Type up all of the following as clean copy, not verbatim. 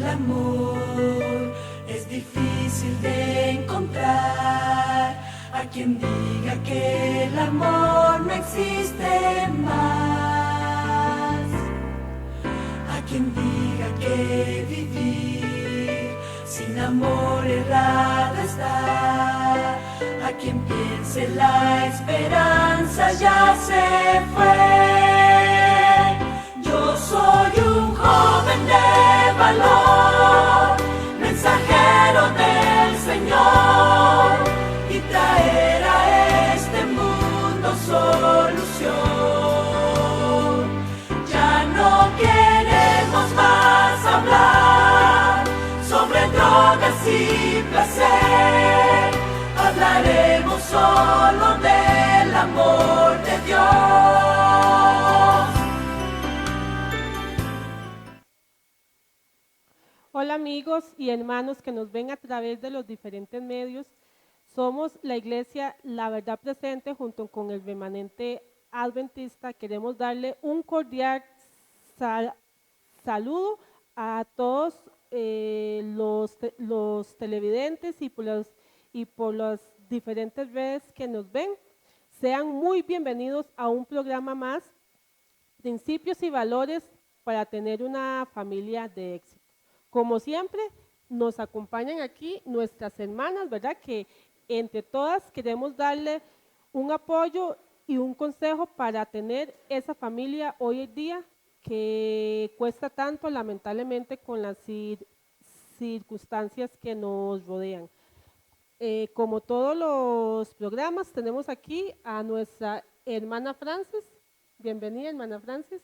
el amor es difícil de encontrar. A quien diga que el amor no existe más. A quien diga que vivir sin amor errado está. A quien piense la esperanza ya se fue. Yo soy un joven de valor, mensajero del Señor, y traer a este mundo solución. Ya no queremos más hablar sobre drogas y placer. Hablaremos solo del amor de Dios. Hola amigos y hermanos que nos ven a través de los diferentes medios. Somos la Iglesia La Verdad Presente junto con el Remanente Adventista. Queremos darle un cordial saludo a todos los televidentes y por las diferentes redes que nos ven. Sean muy bienvenidos a un programa más, Principios y Valores para tener una familia de éxito. Como siempre, nos acompañan aquí nuestras hermanas, ¿verdad? Que entre todas queremos darle un apoyo y un consejo para tener esa familia hoy en día que cuesta tanto, lamentablemente, con las circunstancias que nos rodean. Como todos los programas, tenemos aquí a nuestra hermana Frances. Bienvenida, hermana Frances.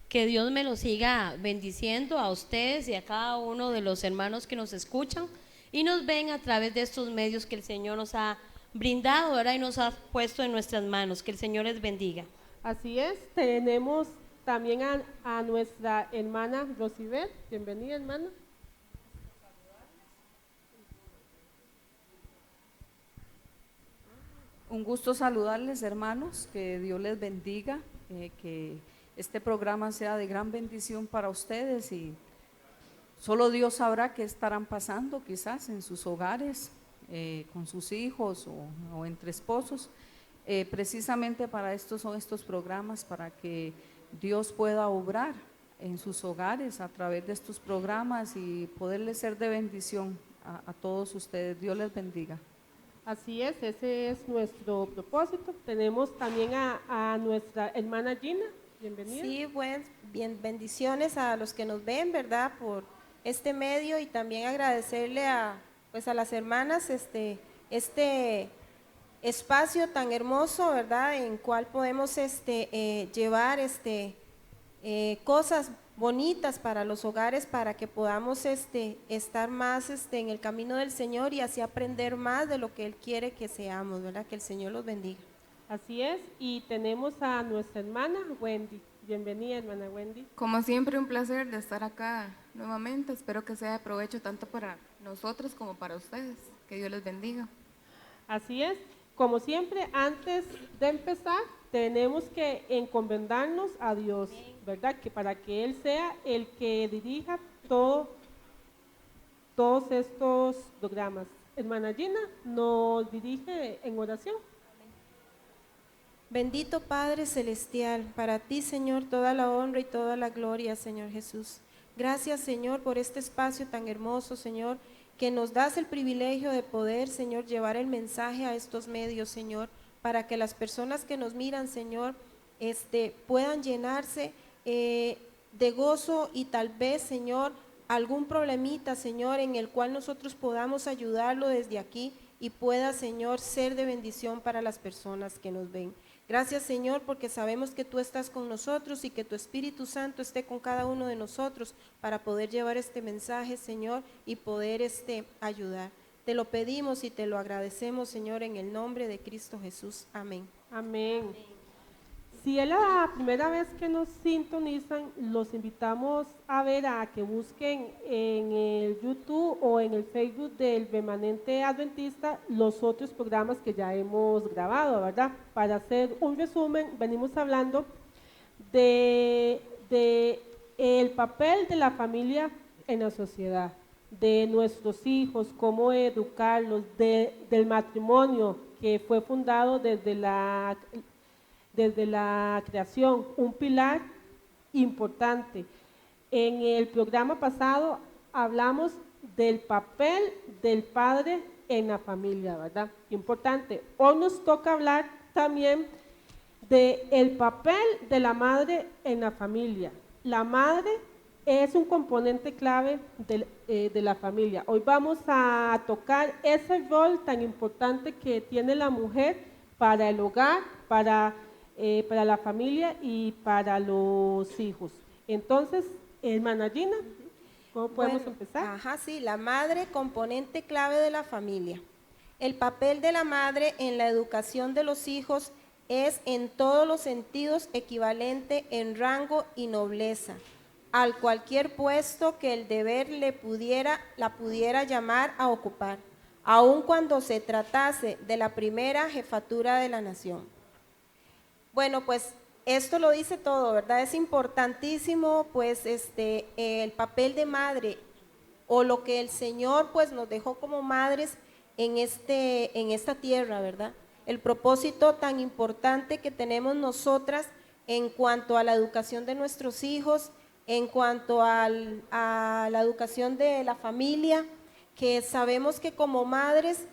Que Dios me lo siga bendiciendo a ustedes y a cada uno de los hermanos que nos escuchan y nos ven a través de estos medios que el Señor nos ha brindado, ¿verdad? Y nos ha puesto en nuestras manos. Que el Señor les bendiga. Así es, tenemos también a nuestra hermana Rosibel. Bienvenida, hermana. Un gusto saludarles, hermanos, que Dios les bendiga, que este programa sea de gran bendición para ustedes y solo Dios sabrá qué estarán pasando quizás en sus hogares, con sus hijos o entre esposos. Precisamente para esto son estos programas, para que Dios pueda obrar en sus hogares a través de estos programas y poderles ser de bendición a todos ustedes. Dios les bendiga. Así es, ese es nuestro propósito. Tenemos también a nuestra hermana Gina. Bienvenida. Sí, bendiciones a los que nos ven, ¿verdad? Por este medio y también agradecerle a las hermanas este espacio tan hermoso, ¿verdad? En cual podemos llevar cosas bonitas para los hogares, para que podamos estar más en el camino del Señor y así aprender más de lo que Él quiere que seamos, ¿verdad? Que el Señor los bendiga. Así es, y tenemos a nuestra hermana Wendy. Bienvenida, hermana Wendy. Como siempre, un placer de estar acá nuevamente. Espero que sea de provecho tanto para nosotros como para ustedes. Que Dios les bendiga. Así es, como siempre, antes de empezar, tenemos que encomendarnos a Dios, ¿verdad? Que para que Él sea el que dirija todos estos programas. Hermana Gina nos dirige en oración. Bendito Padre Celestial, para ti, Señor, toda la honra y toda la gloria, Señor Jesús. Gracias, Señor, por este espacio tan hermoso, Señor, que nos das el privilegio de poder, Señor, llevar el mensaje a estos medios, Señor, para que las personas que nos miran, Señor, puedan llenarse de gozo y tal vez, Señor, algún problemita, Señor, en el cual nosotros podamos ayudarlo desde aquí y pueda, Señor, ser de bendición para las personas que nos ven. Gracias, Señor, porque sabemos que tú estás con nosotros y que tu Espíritu Santo esté con cada uno de nosotros para poder llevar este mensaje, Señor, y poder ayudar. Te lo pedimos y te lo agradecemos, Señor, en el nombre de Cristo Jesús. Amén. Amén. Si es la primera vez que nos sintonizan, los invitamos a que busquen en el YouTube o en el Facebook del Remanente Adventista los otros programas que ya hemos grabado, ¿verdad? Para hacer un resumen, venimos hablando de papel de la familia en la sociedad, de nuestros hijos, cómo educarlos, del matrimonio que fue fundado desde la creación, un pilar importante. En el programa pasado hablamos del papel del padre en la familia, ¿verdad? Importante. Hoy nos toca hablar también del papel de la madre en la familia. La madre es un componente clave de la familia. Hoy vamos a tocar ese rol tan importante que tiene la mujer para el hogar, para la familia y para los hijos. Entonces, hermana Gina, ¿cómo podemos empezar? Ajá, sí, la madre, componente clave de la familia. El papel de la madre en la educación de los hijos es en todos los sentidos equivalente en rango y nobleza al cualquier puesto que el deber la pudiera llamar a ocupar, aun cuando se tratase de la primera jefatura de la nación. Bueno, pues esto lo dice todo, ¿verdad? Es importantísimo, pues, el papel de madre o lo que el Señor, pues, nos dejó como madres en esta tierra, ¿verdad? El propósito tan importante que tenemos nosotras en cuanto a la educación de nuestros hijos, en cuanto a la educación de la familia, que sabemos que como madres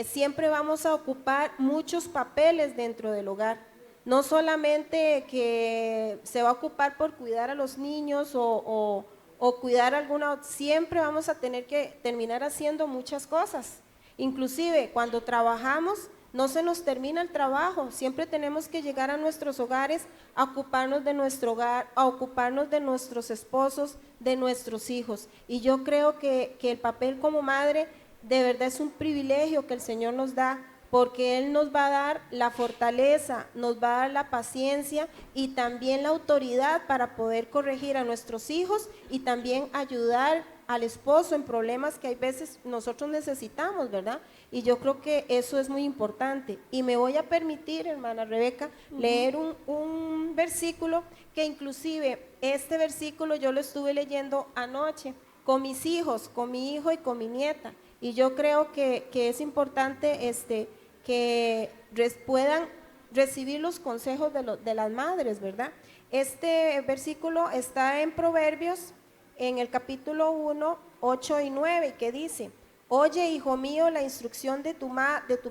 siempre vamos a ocupar muchos papeles dentro del hogar. No solamente que se va a ocupar por cuidar a los niños o cuidar alguna, siempre vamos a tener que terminar haciendo muchas cosas. Inclusive cuando trabajamos, no se nos termina el trabajo, siempre tenemos que llegar a nuestros hogares a ocuparnos de nuestro hogar, a ocuparnos de nuestros esposos, de nuestros hijos. Y yo creo que el papel como madre de verdad es un privilegio que el Señor nos da, porque Él nos va a dar la fortaleza, nos va a dar la paciencia y también la autoridad para poder corregir a nuestros hijos y también ayudar al esposo en problemas que hay veces nosotros necesitamos, ¿verdad? Y yo creo que eso es muy importante. Y me voy a permitir, hermana Rebeca, leer un versículo que inclusive este versículo yo lo estuve leyendo anoche con mis hijos, con mi hijo y con mi nieta. Y yo creo que es importante que puedan recibir los consejos de las madres, ¿verdad? Este versículo está en Proverbios, en el capítulo 1, 8 y 9, que dice: oye, hijo mío, la instrucción de tu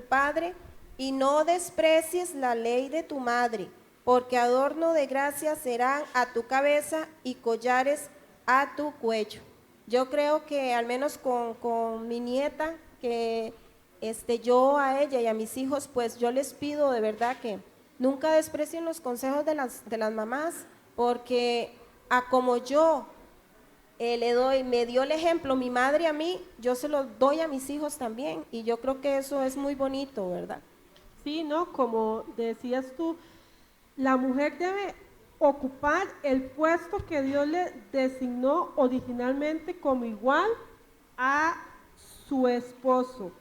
padre, y no desprecies la ley de tu madre, porque adorno de gracia serán a tu cabeza y collares a tu cuello. Yo creo que al menos con mi nieta, que yo a ella y a mis hijos, pues yo les pido de verdad que nunca desprecien los consejos de las mamás, porque a como yo me dio el ejemplo mi madre a mí, yo se lo doy a mis hijos también, y yo creo que eso es muy bonito, ¿verdad? Sí, ¿no? Como decías tú, la mujer debe ocupar el puesto que Dios le designó originalmente como igual a su esposo.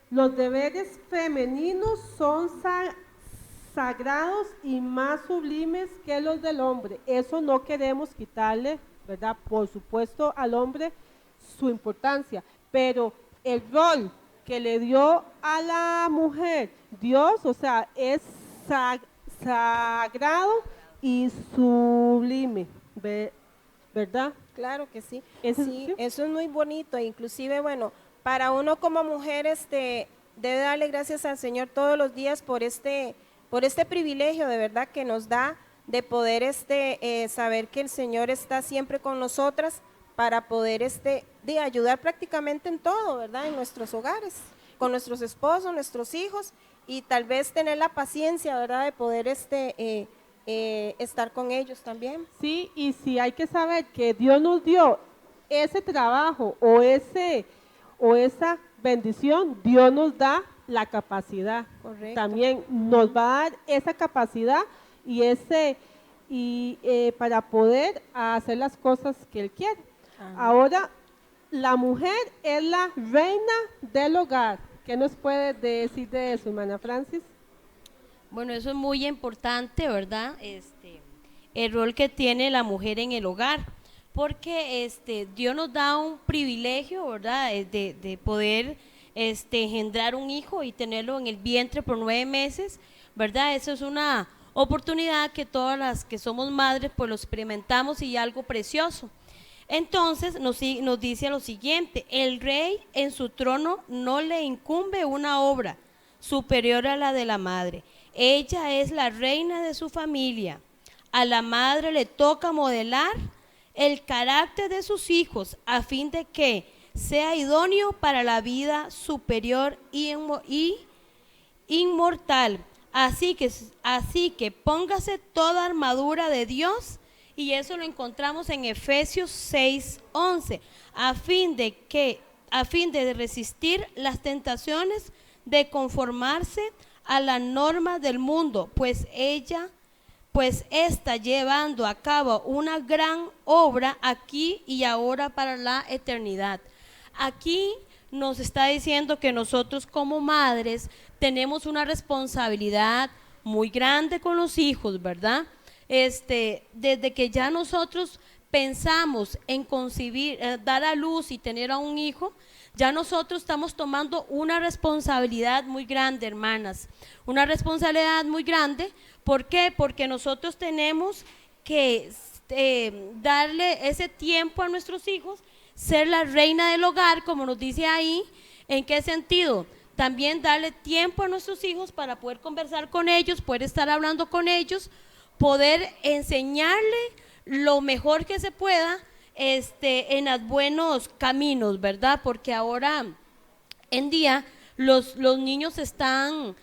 Los deberes femeninos son sagrados y más sublimes que los del hombre. Eso no queremos quitarle, ¿verdad? Por supuesto, al hombre su importancia, pero el rol que le dio a la mujer Dios, o sea, es sagrado y sublime, ¿verdad? Claro que sí. ¿Eso Sí, sí? eso es muy bonito. Inclusive, bueno, para uno como mujer, debe darle gracias al Señor todos los días por este privilegio de verdad que nos da de poder saber que el Señor está siempre con nosotras para poder de ayudar prácticamente en todo, ¿verdad? En nuestros hogares, con nuestros esposos, nuestros hijos, y tal vez tener la paciencia, ¿verdad? De poder estar con ellos también. Sí, y si hay que saber que Dios nos dio ese trabajo o esa bendición, Dios nos da la capacidad. Correcto. También nos va a dar esa capacidad para poder hacer las cosas que Él quiere. Ajá. Ahora, la mujer es la reina del hogar. ¿Qué nos puede decir de eso, hermana Francis? Bueno, eso es muy importante, ¿verdad? El rol que tiene la mujer en el hogar, porque Dios nos da un privilegio, ¿verdad? De poder engendrar un hijo y tenerlo en el vientre por 9 meses, ¿verdad? Eso es una oportunidad que todas las que somos madres pues lo experimentamos y algo precioso. Entonces nos dice lo siguiente: el rey en su trono no le incumbe una obra superior a la de la madre. Ella es la reina de su familia. A la madre le toca modelar el carácter de sus hijos a fin de que sea idóneo para la vida superior y inmortal. Así que póngase toda armadura de Dios, y eso lo encontramos en Efesios 6:11, a fin de resistir las tentaciones de conformarse a la norma del mundo, pues está llevando a cabo una gran obra aquí y ahora para la eternidad. Aquí nos está diciendo que nosotros como madres tenemos una responsabilidad muy grande con los hijos, ¿verdad? Desde que ya nosotros pensamos en concebir, dar a luz y tener a un hijo, ya nosotros estamos tomando una responsabilidad muy grande, hermanas, una responsabilidad muy grande. ¿Por qué? Porque nosotros tenemos que darle ese tiempo a nuestros hijos, ser la reina del hogar, como nos dice ahí. ¿En qué sentido? También darle tiempo a nuestros hijos para poder conversar con ellos, poder estar hablando con ellos, poder enseñarle lo mejor que se pueda en los buenos caminos, ¿verdad? Porque ahora en día los niños están,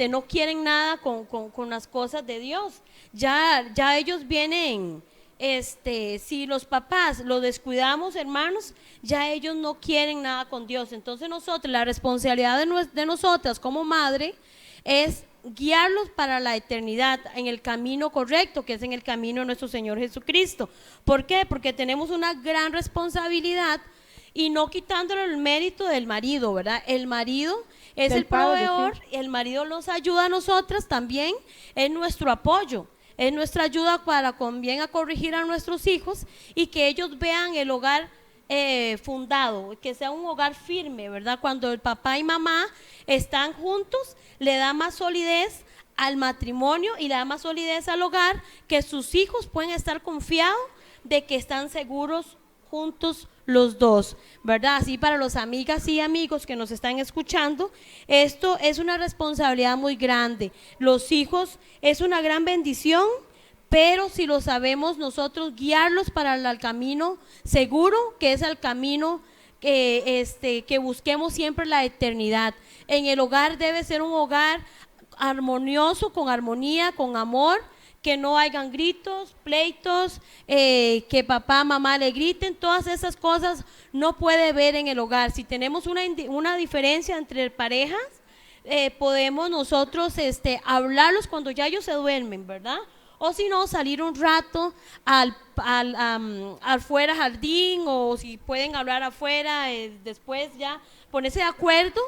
no quieren nada con las cosas de Dios. Ya ellos vienen, si los papás lo descuidamos, hermanos, ya ellos no quieren nada con Dios. Entonces nosotros, la responsabilidad de nosotras como madre es guiarlos para la eternidad en el camino correcto, que es en el camino de nuestro Señor Jesucristo. ¿Por qué? Porque tenemos una gran responsabilidad, y no quitándole el mérito del marido, ¿verdad? El marido es el proveedor, sí. El marido nos ayuda a nosotras también, es nuestro apoyo, es nuestra ayuda para bien a corregir a nuestros hijos y que ellos vean el hogar fundado, que sea un hogar firme, ¿verdad? Cuando el papá y mamá están juntos, le da más solidez al matrimonio y le da más solidez al hogar, que sus hijos pueden estar confiados de que están seguros juntos los dos, ¿verdad? Así para los amigas y amigos que nos están escuchando, esto es una responsabilidad muy grande. Los hijos es una gran bendición, pero si lo sabemos nosotros guiarlos para el camino seguro, que es el camino que busquemos siempre la eternidad. En el hogar debe ser un hogar armonioso, con armonía, con amor, que no hayan gritos, pleitos, que papá, mamá le griten, todas esas cosas no puede haber en el hogar. Si tenemos una diferencia entre parejas, podemos nosotros hablarlos cuando ya ellos se duermen, ¿verdad? O si no, salir un rato al fuera jardín, o si pueden hablar afuera, después ya ponerse de acuerdo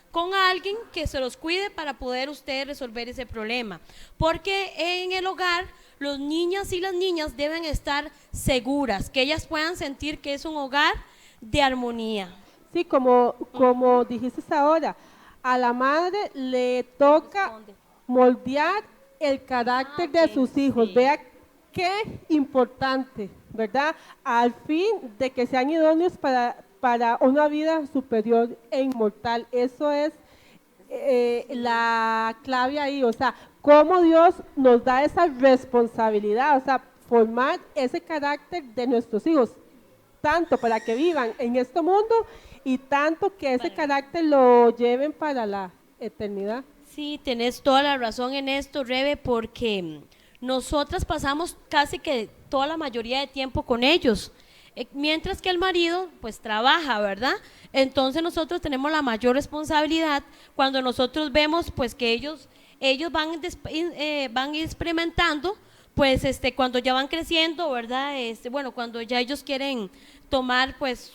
con alguien que se los cuide para poder ustedes resolver ese problema. Porque en el hogar los niños y las niñas deben estar seguras, que ellas puedan sentir que es un hogar de armonía. Sí, como dijiste ahora, a la madre le toca moldear el carácter de sus hijos. Sí. Vea qué importante, ¿verdad? Al fin de que sean idóneos para una vida superior e inmortal. Eso es la clave ahí, o sea, cómo Dios nos da esa responsabilidad, o sea, formar ese carácter de nuestros hijos, tanto para que vivan en este mundo y tanto que ese carácter lo lleven para la eternidad. Sí, tenés toda la razón en esto, Rebe, porque nosotras pasamos casi que toda la mayoría de tiempo con ellos, mientras que el marido pues trabaja, ¿verdad? Entonces nosotros tenemos la mayor responsabilidad cuando nosotros vemos pues que ellos van experimentando, pues cuando ya van creciendo, ¿verdad? Bueno, cuando ya ellos quieren tomar pues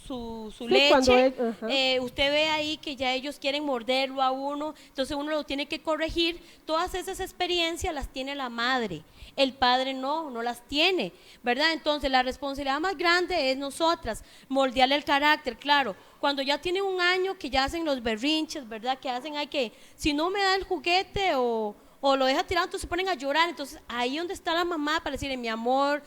su Sí, cuando leche, ajá. usted ve ahí que ya ellos quieren morderlo a uno, entonces uno lo tiene que corregir. Todas esas experiencias las tiene la madre, el padre no las tiene, ¿verdad? Entonces la responsabilidad más grande es nosotras, moldearle el carácter, claro. Cuando ya tienen un año que ya hacen los berrinches, ¿verdad? Que hacen, hay que, si no me da el juguete o lo deja tirado, entonces se ponen a llorar. Entonces ahí donde está la mamá para decirle, mi amor,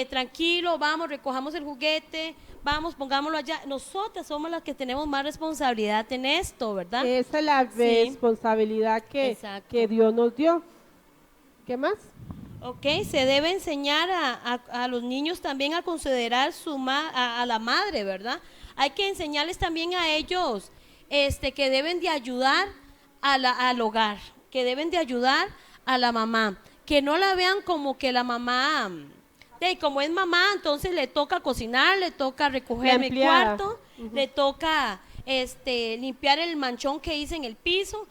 tranquilo, vamos, recojamos el juguete, vamos, pongámoslo allá. Nosotras somos las que tenemos más responsabilidad en esto, ¿verdad? Esa es la Sí. responsabilidad Exacto. que Dios nos dio. ¿Qué más? Ok, se debe enseñar a los niños también a considerar a la madre, ¿verdad? Hay que enseñarles también a ellos que deben de ayudar al hogar, que deben de ayudar a la mamá, que no la vean como que la mamá, como es mamá, entonces le toca cocinar, le toca recoger mi empleada. cuarto, le toca limpiar el manchón que hice en el piso,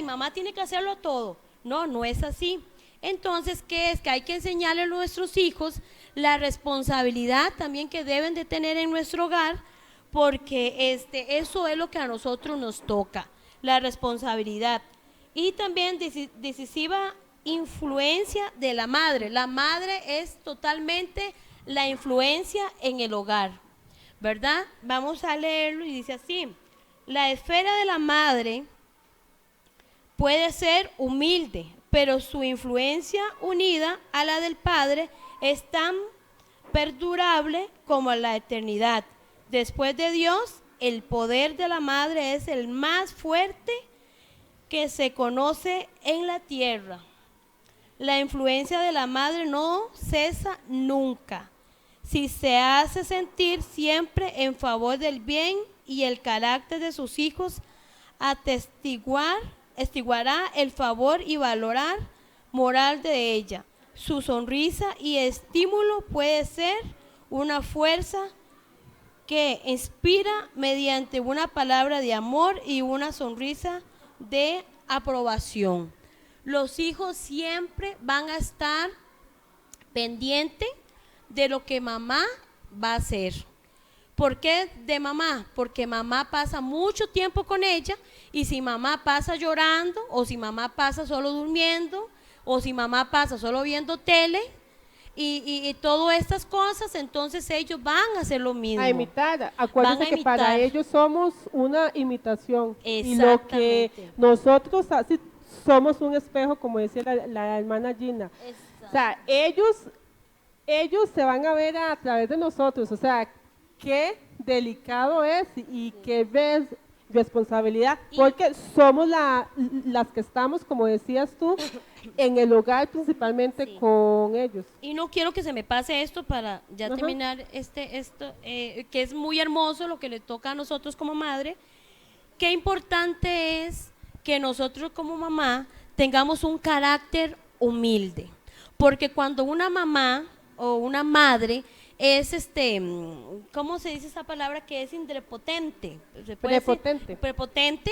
mamá tiene que hacerlo todo. No, no es así. Entonces, ¿qué es? Que hay que enseñarle a nuestros hijos la responsabilidad también que deben de tener en nuestro hogar, porque eso es lo que a nosotros nos toca, la responsabilidad. Y también decisiva influencia de la madre. La madre es totalmente la influencia en el hogar, ¿verdad? Vamos a leerlo y dice así: la esfera de la madre puede ser humilde, pero su influencia unida a la del padre es tan perdurable como la eternidad. Después de Dios, el poder de la madre es el más fuerte que se conoce en la tierra. La influencia de la madre no cesa nunca, si se hace sentir siempre en favor del bien y el carácter de sus hijos, atestiguará el favor y valorar moral de ella. Su sonrisa y estímulo puede ser una fuerza que inspira mediante una palabra de amor y una sonrisa de aprobación. Los hijos siempre van a estar pendientes de lo que mamá va a hacer. ¿Por qué de mamá? Porque mamá pasa mucho tiempo con ella, y si mamá pasa llorando, o si mamá pasa solo durmiendo, o si mamá pasa solo viendo tele y todas estas cosas, entonces ellos van a hacer lo mismo. A imitar. Van Acuérdense a que para imitar. ellos somos una imitación. Y lo Exactamente. que nosotros somos un espejo, como decía la hermana Gina. O sea, ellos se van a ver a través de nosotros. O sea, qué delicado es y qué responsabilidad, porque somos las que estamos, como decías tú, en el hogar principalmente Sí. con ellos. Y no quiero que se me pase esto para ya Ajá. terminar que es muy hermoso lo que le toca a nosotros como madre. Qué importante es que nosotros como mamá tengamos un carácter humilde, porque cuando una mamá o una madre es ¿cómo se dice esa palabra? Que es indrepotente. ¿Se puede decir? Prepotente. Prepotente.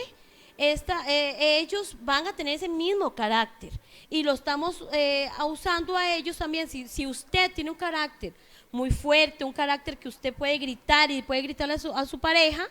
Ellos van a tener ese mismo carácter y lo estamos usando a ellos también. Si usted tiene un carácter muy fuerte, un carácter que usted puede gritar y puede gritarle a su pareja,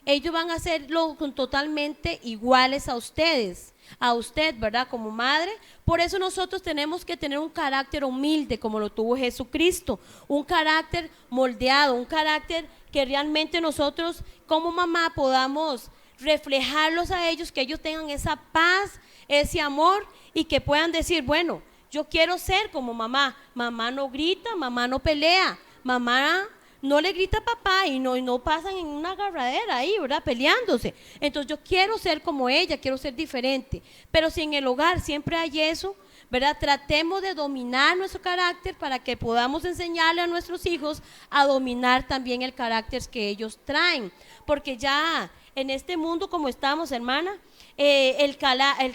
ellos van a hacerlo totalmente iguales a ustedes, a usted, ¿verdad? Como madre. Por eso nosotros tenemos que tener un carácter humilde como lo tuvo Jesucristo, un carácter moldeado, un carácter que realmente nosotros como mamá podamos reflejarlos a ellos, que ellos tengan esa paz, ese amor, y que puedan decir, bueno, yo quiero ser como mamá. Mamá no grita, mamá no pelea, mamá no le grita a papá y no pasan en una agarradera ahí, ¿verdad? Peleándose. Entonces yo quiero ser como ella, quiero ser diferente. Pero si en el hogar siempre hay eso, ¿verdad? Tratemos de dominar nuestro carácter para que podamos enseñarle a nuestros hijos a dominar también el carácter que ellos traen. Porque ya en este mundo como estamos, hermana, el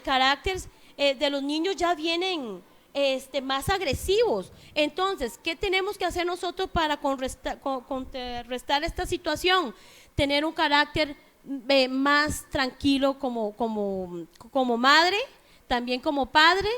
carácter de los niños ya vienen más agresivos. Entonces, ¿qué tenemos que hacer nosotros para contrarrestar esta situación? Tener un carácter más tranquilo como madre, también como padre,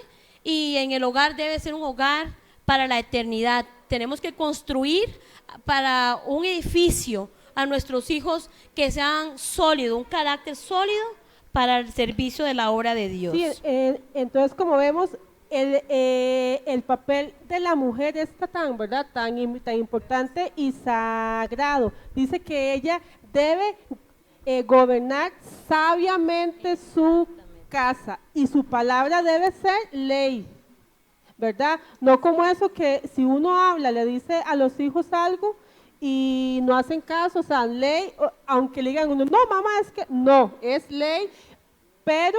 y en el hogar debe ser un hogar para la eternidad. Tenemos que construir para un edificio a nuestros hijos que sean sólidos, un carácter sólido para el servicio de la obra de Dios. Sí, entonces como vemos, el papel de la mujer está tan, ¿verdad? Tan importante y sagrado. Dice que ella debe gobernar sabiamente su casa y su palabra debe ser ley, ¿verdad? No como eso que si uno habla, le dice a los hijos algo y no hacen caso, o sea, ley, aunque le digan uno, no, mamá, es que no, es ley, pero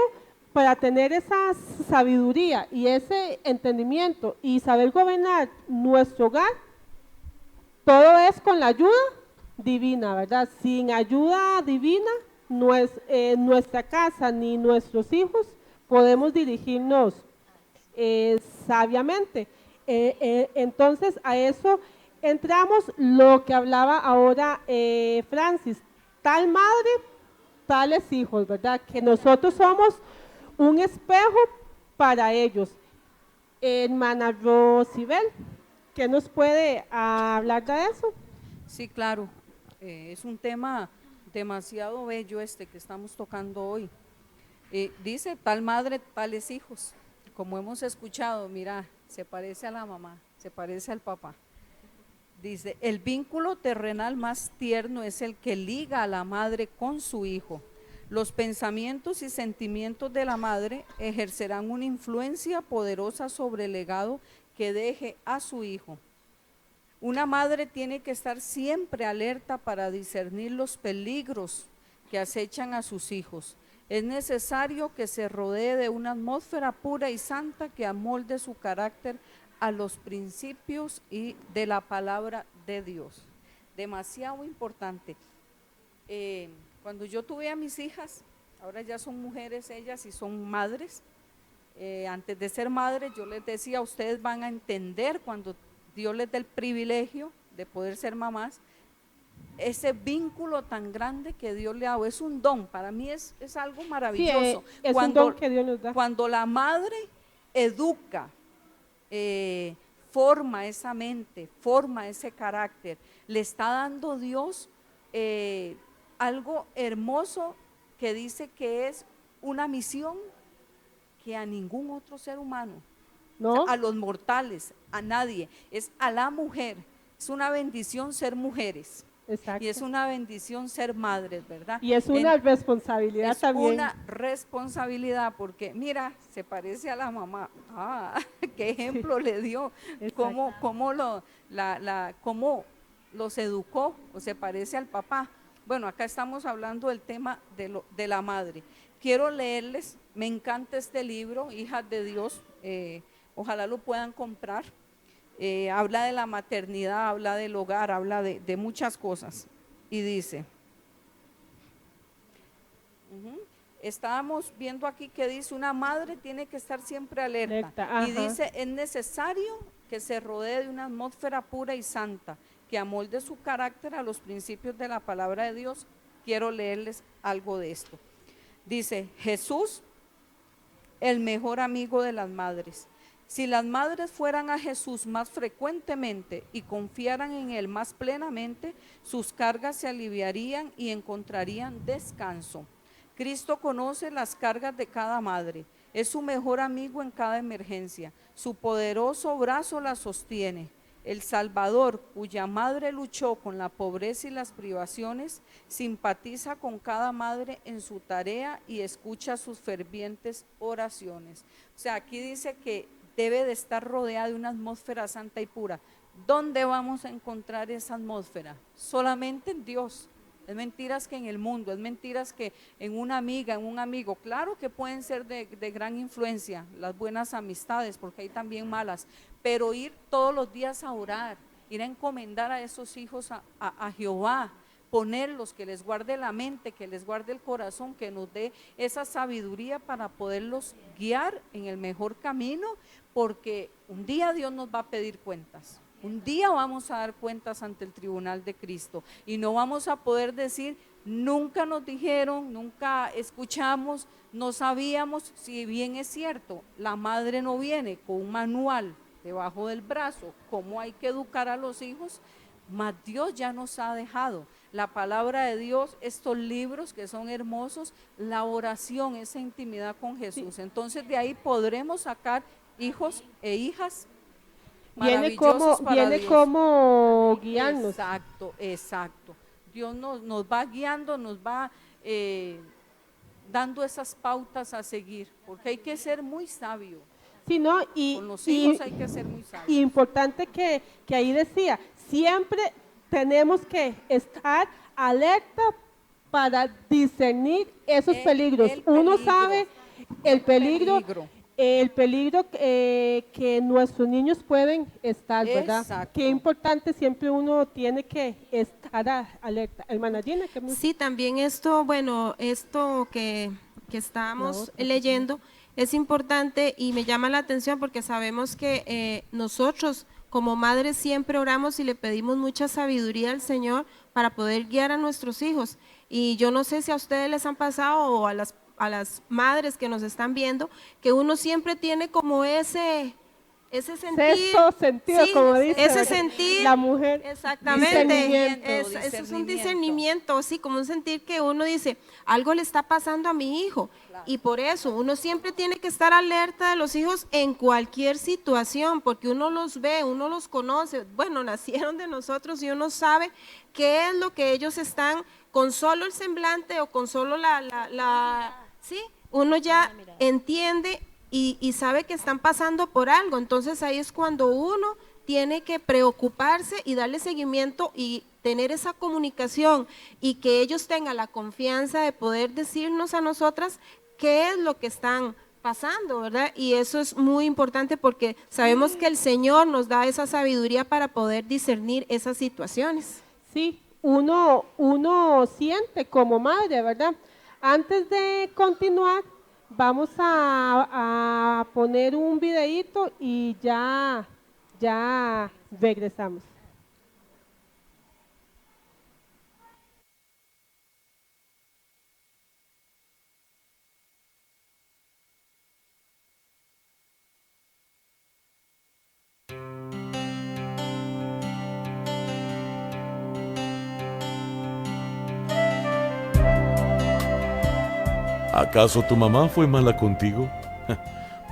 para tener esa sabiduría y ese entendimiento y saber gobernar nuestro hogar, todo es con la ayuda divina, ¿verdad? Sin ayuda divina, nuestra casa ni nuestros hijos podemos dirigirnos sabiamente. Entonces, a eso entramos lo que hablaba ahora Francis, tal madre, tales hijos, ¿verdad? Que nosotros somos un espejo para ellos. Hermana Rosibel, ¿qué nos puede hablar de eso? Sí, claro, es un tema demasiado bello este que estamos tocando hoy. Dice, tal madre, tales hijos. Como hemos escuchado, mira, se parece a la mamá, se parece al papá. Dice, el vínculo terrenal más tierno es el que liga a la madre con su hijo. Los pensamientos y sentimientos de la madre ejercerán una influencia poderosa sobre el legado que deje a su hijo. Una madre tiene que estar siempre alerta para discernir los peligros que acechan a sus hijos. Es necesario que se rodee de una atmósfera pura y santa que amolde su carácter a los principios y de la palabra de Dios. Demasiado importante. Cuando yo tuve a mis hijas, ahora ya son mujeres ellas y son madres, antes de ser madres yo les decía, ustedes van a entender cuando Dios les dé el privilegio de poder ser mamás, ese vínculo tan grande que Dios le ha dado, es un don, para mí es algo maravilloso. Sí, es un don que Dios nos da. Cuando la madre educa, forma esa mente, forma ese carácter, le está dando Dios algo hermoso que dice que es una misión que a ningún otro ser humano, ¿no? o sea, a los mortales, a nadie, es a la mujer. Es una bendición ser mujeres. Exacto. Y es una bendición ser madres, ¿verdad? Y es una responsabilidad también. Es una responsabilidad porque, mira, se parece a la mamá. Ah, qué ejemplo le dio, cómo los educó, o se parece al papá. Bueno, acá estamos hablando del tema de la madre. Quiero leerles, me encanta este libro, Hijas de Dios, ojalá lo puedan comprar. Habla de la maternidad, habla del hogar, habla de muchas cosas. Y dice, estábamos viendo aquí que dice, una madre tiene que estar siempre alerta. Y dice, es necesario que se rodee de una atmósfera pura y santa, que amolde su carácter a los principios de la palabra de Dios. Quiero leerles algo de esto. Dice, Jesús, el mejor amigo de las madres. Si las madres fueran a Jesús más frecuentemente y confiaran en Él más plenamente, sus cargas se aliviarían y encontrarían descanso. Cristo conoce las cargas de cada madre, es su mejor amigo en cada emergencia, su poderoso brazo la sostiene. El Salvador, cuya madre luchó con la pobreza y las privaciones, simpatiza con cada madre en su tarea y escucha sus fervientes oraciones. O sea, aquí dice que debe de estar rodeada de una atmósfera santa y pura. ¿Dónde vamos a encontrar esa atmósfera? Solamente en Dios. Es mentiras que en el mundo, es mentiras que en una amiga, en un amigo. Claro que pueden ser de gran influencia las buenas amistades, porque hay también malas, pero ir todos los días a orar, ir a encomendar a esos hijos a Jehová, ponerlos, que les guarde la mente, que les guarde el corazón, que nos dé esa sabiduría para poderlos guiar en el mejor camino, porque un día Dios nos va a pedir cuentas. Un día vamos a dar cuentas ante el tribunal de Cristo y no vamos a poder decir, nunca nos dijeron, nunca escuchamos, no sabíamos. Si bien es cierto, la madre no viene con un manual debajo del brazo, cómo hay que educar a los hijos, mas Dios ya nos ha dejado la palabra de Dios, estos libros que son hermosos, la oración, esa intimidad con Jesús. Entonces de ahí podremos sacar hijos e hijas maravillosos para viene Dios. como guiarnos. Exacto, exacto. Dios nos va guiando, nos va dando esas pautas a seguir, porque hay que ser muy sabio. Sí, ¿no? Con los hijos hay que ser muy sabios. Y importante que ahí decía, siempre tenemos que estar alerta para discernir esos peligros. Uno sabe el peligro que nuestros niños pueden estar, ¿verdad? Exacto. Qué importante, siempre uno tiene que estar alerta. Hermana Gina, ¿qué más? Sí, también esto, bueno, esto que estamos leyendo es importante y me llama la atención porque sabemos que nosotros como madres siempre oramos y le pedimos mucha sabiduría al Señor para poder guiar a nuestros hijos. Y yo no sé si a ustedes les han pasado o a las madres que nos están viendo, que uno siempre tiene como ese sentir, Sexto sentido, sí, como dice ese sentir, la mujer. exactamente, Discernimiento. eso es un discernimiento, sí, como un sentir que uno dice, algo le está pasando a mi hijo, y por eso uno siempre tiene que estar alerta de los hijos en cualquier situación, porque uno los ve, uno los conoce, bueno, nacieron de nosotros y uno sabe qué es lo que ellos están, con solo el semblante o con solo sí, uno ya entiende y sabe que están pasando por algo, entonces ahí es cuando uno tiene que preocuparse y darle seguimiento y tener esa comunicación y que ellos tengan la confianza de poder decirnos a nosotras qué es lo que están pasando, ¿verdad? Y eso es muy importante porque sabemos que el Señor nos da esa sabiduría para poder discernir esas situaciones. Sí, uno siente como madre, ¿verdad? Antes de continuar, vamos a poner un videíto y ya regresamos. ¿Acaso tu mamá fue mala contigo?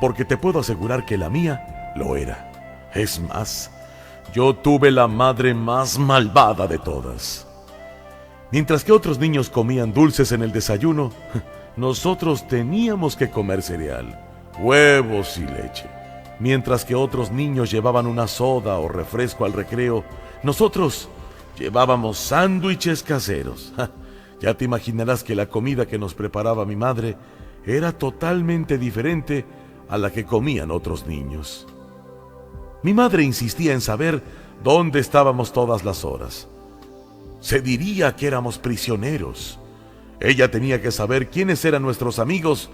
Porque te puedo asegurar que la mía lo era. Es más, yo tuve la madre más malvada de todas. Mientras que otros niños comían dulces en el desayuno, nosotros teníamos que comer cereal, huevos y leche. Mientras que otros niños llevaban una soda o refresco al recreo, nosotros llevábamos sándwiches caseros. Ya te imaginarás que la comida que nos preparaba mi madre era totalmente diferente a la que comían otros niños. Mi madre insistía en saber dónde estábamos todas las horas. Se diría que éramos prisioneros. Ella tenía que saber quiénes eran nuestros amigos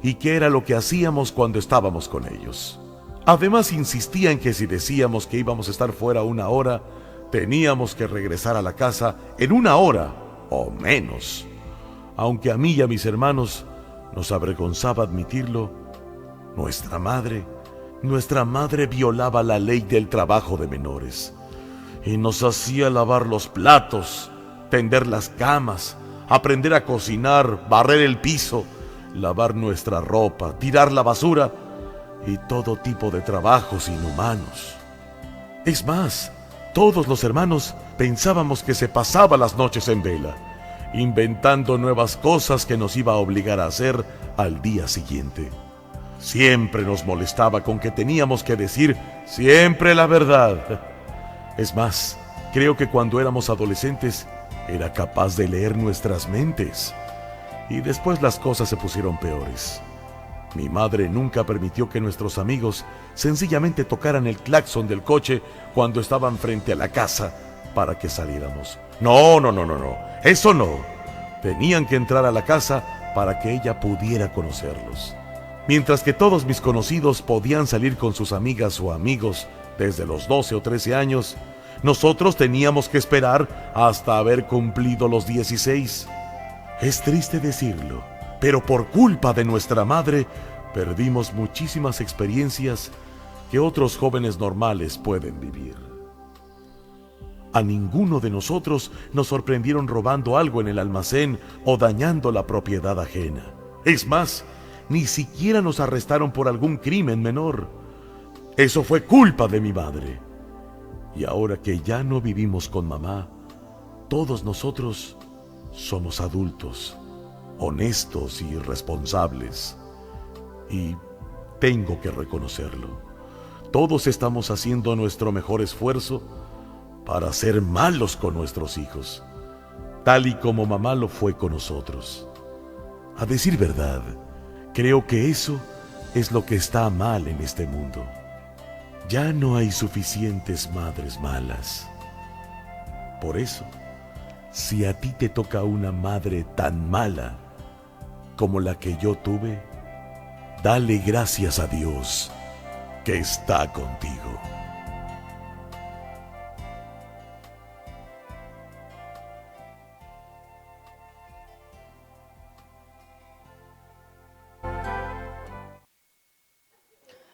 y qué era lo que hacíamos cuando estábamos con ellos. Además, insistía en que si decíamos que íbamos a estar fuera 1 hora, teníamos que regresar a la casa en 1 hora o menos. Aunque a mí y a mis hermanos nos avergonzaba admitirlo, nuestra madre violaba la ley del trabajo de menores y nos hacía lavar los platos, tender las camas, aprender a cocinar, barrer el piso, lavar nuestra ropa, tirar la basura y todo tipo de trabajos inhumanos. Es más, todos los hermanos pensábamos que se pasaba las noches en vela, inventando nuevas cosas que nos iba a obligar a hacer al día siguiente. Siempre nos molestaba con que teníamos que decir siempre la verdad. Es más, creo que cuando éramos adolescentes era capaz de leer nuestras mentes. Y después las cosas se pusieron peores. Mi madre nunca permitió que nuestros amigos sencillamente tocaran el claxon del coche cuando estaban frente a la casa para que saliéramos. No, eso no. Tenían que entrar a la casa para que ella pudiera conocerlos. Mientras que todos mis conocidos podían salir con sus amigas o amigos desde los 12 o 13 años, nosotros teníamos que esperar hasta haber cumplido los 16. Es triste decirlo, pero por culpa de nuestra madre, perdimos muchísimas experiencias que otros jóvenes normales pueden vivir. A ninguno de nosotros nos sorprendieron robando algo en el almacén o dañando la propiedad ajena. Es más, ni siquiera nos arrestaron por algún crimen menor. Eso fue culpa de mi madre. Y ahora que ya no vivimos con mamá, todos nosotros somos adultos, honestos y responsables. Y tengo que reconocerlo. Todos estamos haciendo nuestro mejor esfuerzo para ser malos con nuestros hijos, tal y como mamá lo fue con nosotros. A decir verdad, creo que eso es lo que está mal en este mundo. Ya no hay suficientes madres malas. Por eso, si a ti te toca una madre tan mala como la que yo tuve, dale gracias a Dios que está contigo.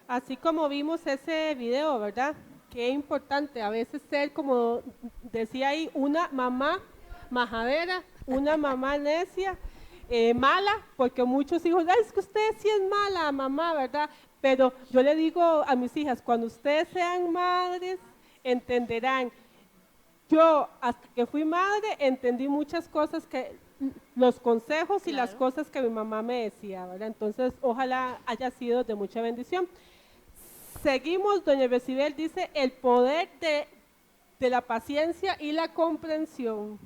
Así como vimos ese video, ¿verdad? Qué importante a veces ser, como decía ahí, una mamá majadera, una mamá necia, mala, porque muchos hijos, "Ay, es que usted sí es mala, mamá, ¿verdad?" Pero yo le digo a mis hijas, cuando ustedes sean madres, entenderán. Yo, hasta que fui madre, entendí muchas cosas los consejos y las cosas que mi mamá me decía, ¿verdad? Entonces, ojalá haya sido de mucha bendición. Seguimos, doña Becibel dice, el poder de la paciencia y la comprensión.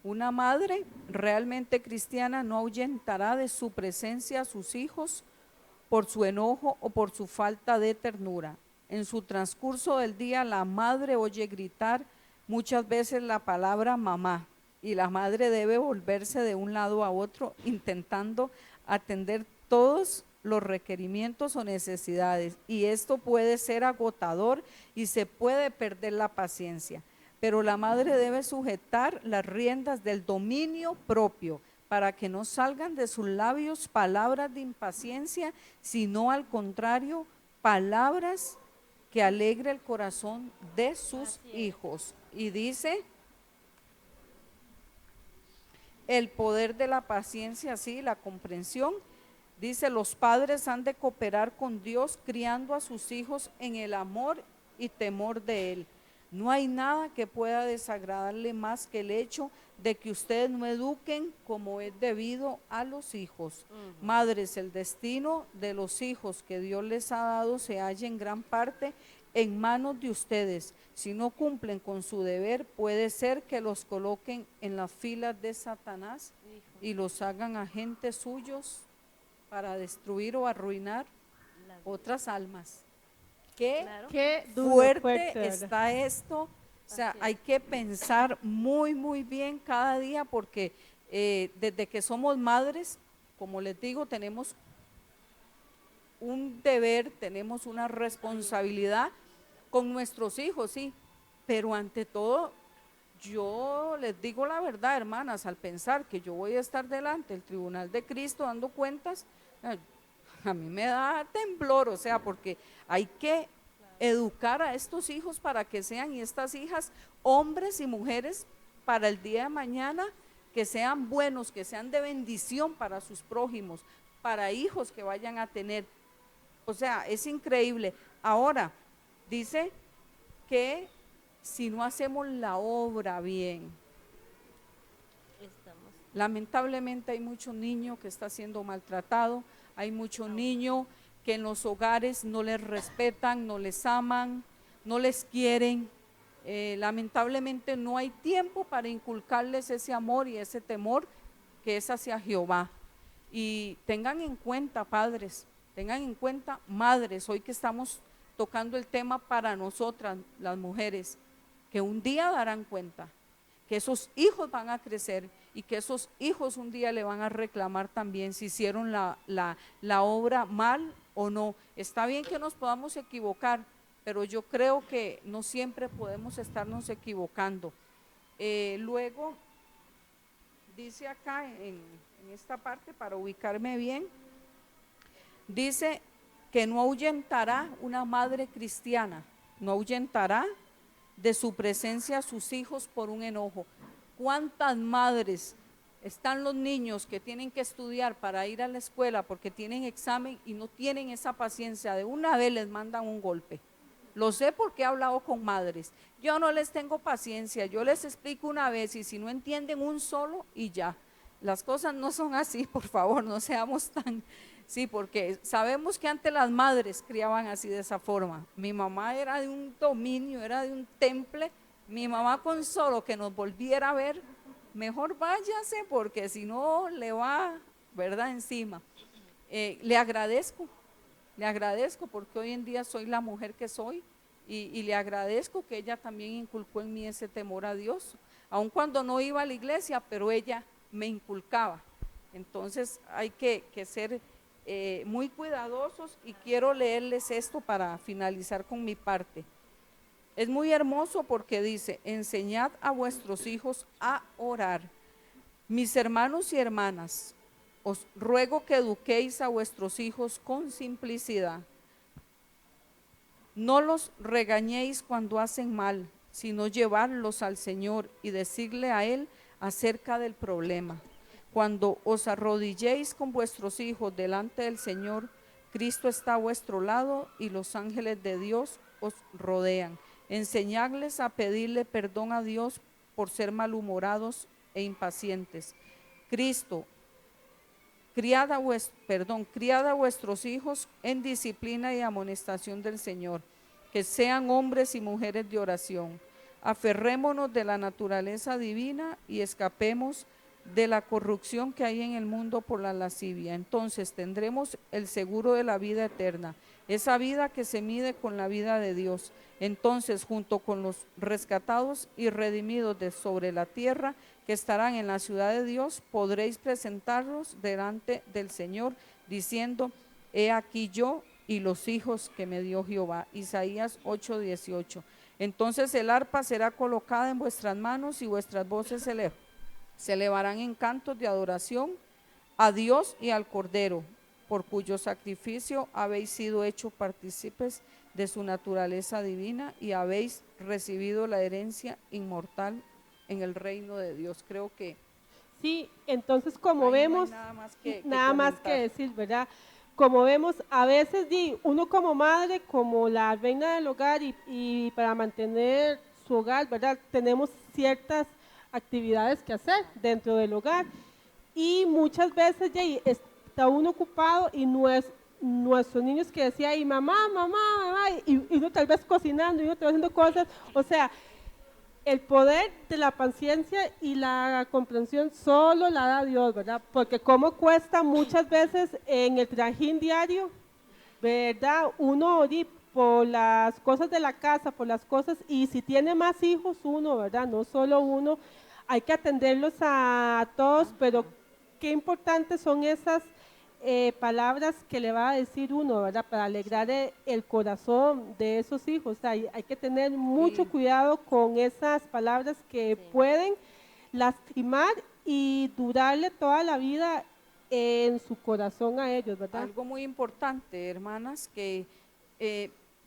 Una madre realmente cristiana no ahuyentará de su presencia a sus hijos por su enojo o por su falta de ternura. En su transcurso del día, la madre oye gritar muchas veces la palabra mamá, y la madre debe volverse de un lado a otro intentando atender todos los requerimientos o necesidades, y esto puede ser agotador y se puede perder la paciencia. Pero la madre debe sujetar las riendas del dominio propio para que no salgan de sus labios palabras de impaciencia, sino al contrario, palabras que alegre el corazón de sus hijos. Y dice, el poder de la paciencia, sí, la comprensión. Dice, los padres han de cooperar con Dios criando a sus hijos en el amor y temor de Él. No hay nada que pueda desagradarle más que el hecho de que ustedes no eduquen como es debido a los hijos. Madres, el destino de los hijos que Dios les ha dado se halla en gran parte en manos de ustedes. Si no cumplen con su deber, puede ser que los coloquen en las filas de Satanás y los hagan agentes suyos para destruir o arruinar otras almas. Qué duro, fuerte ¿verdad? está esto. O sea, hay que pensar muy, muy bien cada día, porque desde que somos madres, como les digo, tenemos un deber, tenemos una responsabilidad con nuestros hijos, sí, pero ante todo, yo les digo la verdad, hermanas, al pensar que yo voy a estar delante del tribunal de Cristo dando cuentas, a mí me da temblor, o sea, porque hay que educar a estos hijos para que sean, y estas hijas, hombres y mujeres, para el día de mañana, que sean buenos, que sean de bendición para sus prójimos, para hijos que vayan a tener. O sea, es increíble. Ahora, dice que si no hacemos la obra bien, lamentablemente hay mucho niño que está siendo maltratado, hay mucho niño que en los hogares no les respetan, no les aman, no les quieren. Lamentablemente no hay tiempo para inculcarles ese amor y ese temor que es hacia Jehová. Y tengan en cuenta, padres, tengan en cuenta, madres, hoy que estamos tocando el tema para nosotras, las mujeres, que un día darán cuenta, que esos hijos van a crecer y que esos hijos un día le van a reclamar también si hicieron la obra mal o no. Está bien que nos podamos equivocar, pero yo creo que no siempre podemos estarnos equivocando. Luego, dice acá en esta parte, para ubicarme bien, dice que no ahuyentará una madre cristiana no ahuyentará de su presencia a sus hijos por un enojo. ¿Cuántas madres están los niños que tienen que estudiar para ir a la escuela porque tienen examen y no tienen esa paciencia? De una vez les mandan un golpe. Lo sé porque he hablado con madres. Yo no les tengo paciencia, yo les explico una vez y si no entienden un solo y ya. Las cosas no son así, por favor, no seamos tan... Sí, porque sabemos que antes las madres criaban así de esa forma. Mi mamá era de un dominio, era de un temple. Mi mamá con solo que nos volviera a ver, mejor váyase porque si no le va, ¿verdad?, encima. Le agradezco porque hoy en día soy la mujer que soy y le agradezco que ella también inculcó en mí ese temor a Dios, aun cuando no iba a la iglesia, pero ella me inculcaba. Entonces hay que ser muy cuidadosos y quiero leerles esto para finalizar con mi parte. Es muy hermoso porque dice: enseñad a vuestros hijos a orar. Mis hermanos y hermanas, os ruego que eduquéis a vuestros hijos con simplicidad. No los regañéis cuando hacen mal, sino llevarlos al Señor y decirle a Él acerca del problema. Cuando os arrodilléis con vuestros hijos delante del Señor, Cristo está a vuestro lado y los ángeles de Dios os rodean. Enseñadles a pedirle perdón a Dios por ser malhumorados e impacientes. Criad a vuestros hijos en disciplina y amonestación del Señor, que sean hombres y mujeres de oración. Aferrémonos de la naturaleza divina y escapemos de la corrupción que hay en el mundo por la lascivia. Entonces tendremos el seguro de la vida eterna, esa vida que se mide con la vida de Dios. Entonces, junto con los rescatados y redimidos de sobre la tierra que estarán en la ciudad de Dios, podréis presentarlos delante del Señor, diciendo: he aquí yo y los hijos que me dio Jehová. Isaías 8:18. Entonces el arpa será colocada en vuestras manos y vuestras voces se elevarán en cantos de adoración a Dios y al Cordero, por cuyo sacrificio habéis sido hechos partícipes de su naturaleza divina y habéis recibido la herencia inmortal en el reino de Dios. Creo que Sí, entonces como ahí no hay vemos, nada más que que decir, ¿verdad? Como vemos, a veces uno como madre, como la reina del hogar y para mantener su hogar, ¿verdad? Tenemos ciertas actividades que hacer dentro del hogar y muchas veces está uno ocupado y nuestros niños que decían, y mamá, y uno tal vez cocinando y uno tal vez haciendo cosas, o sea, el poder de la paciencia y la comprensión solo la da Dios, ¿verdad? Porque como cuesta muchas veces en el trajín diario, ¿verdad? Uno por las cosas de la casa, por las cosas, y si tiene más hijos, uno, ¿verdad? No solo uno, hay que atenderlos a todos, pero qué importantes son esas palabras que le va a decir uno, ¿verdad? Para alegrar el corazón de esos hijos. O sea, hay que tener mucho cuidado con esas palabras que pueden lastimar y durarle toda la vida en su corazón a ellos, ¿verdad? algo muy importante, hermanas, que